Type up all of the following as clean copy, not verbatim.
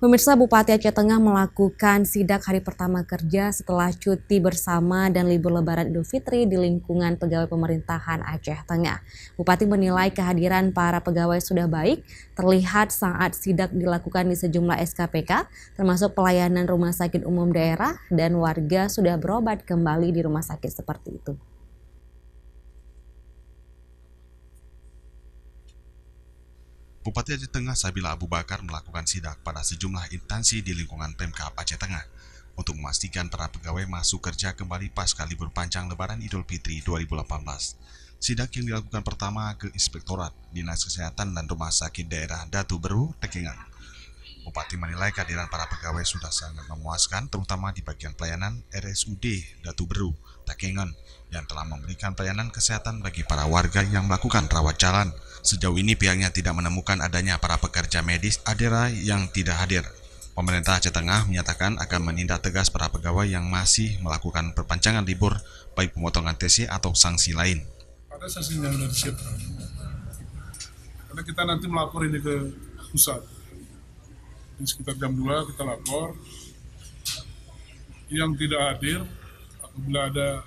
Pemirsa, Bupati Aceh Tengah melakukan sidak hari pertama kerja setelah cuti bersama dan libur Lebaran Idul Fitri di lingkungan pegawai pemerintahan Aceh Tengah. Bupati menilai kehadiran para pegawai sudah baik, terlihat saat sidak dilakukan di sejumlah SKPK, termasuk pelayanan rumah sakit umum daerah dan warga sudah berobat kembali di rumah sakit seperti itu. Bupati Aceh Tengah Sabila Abu Bakar melakukan sidak pada sejumlah instansi di lingkungan Pemkab Aceh Tengah untuk memastikan para pegawai masuk kerja kembali pasca libur panjang Lebaran Idul Fitri 2018. Sidak yang dilakukan pertama ke Inspektorat Dinas Kesehatan dan Rumah Sakit Daerah Datu Beru, Tekengan. Bupati menilai kehadiran para pegawai sudah sangat memuaskan, terutama di bagian pelayanan RSUD Datu Beru, Tekengan, yang telah memberikan pelayanan kesehatan bagi para warga yang melakukan rawat jalan. Sejauh ini pihaknya tidak menemukan adanya para pekerja medis ADERA yang tidak hadir. Pemerintah Aceh Tengah menyatakan akan menindak tegas para pegawai yang masih melakukan perpanjangan libur, baik pemotongan TC atau sanksi lain. Ada sanksinya sudah disiapkan. Karena kita nanti melapor ini ke pusat. Di sekitar jam 2 kita lapor. Yang tidak hadir, apabila ada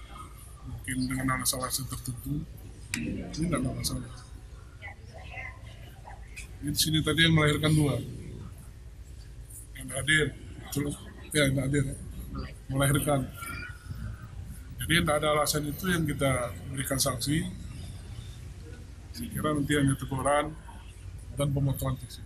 mungkin dengan alasan tertentu, ini tidak ada masalah. Di sini tadi yang melahirkan 2. Yang hadir, terus yang hadir, melahirkan. Jadi tidak ada alasan itu yang kita berikan sanksi. Saya kira nanti hanya teguran dan pemotongan TC.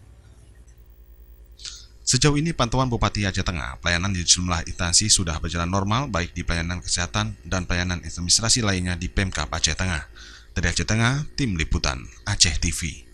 Sejauh ini pantauan Bupati Aceh Tengah, pelayanan di sejumlah instansi sudah berjalan normal, baik di pelayanan kesehatan dan pelayanan administrasi lainnya di Pemkab Aceh Tengah. Dari Aceh Tengah, Tim Liputan Aceh TV.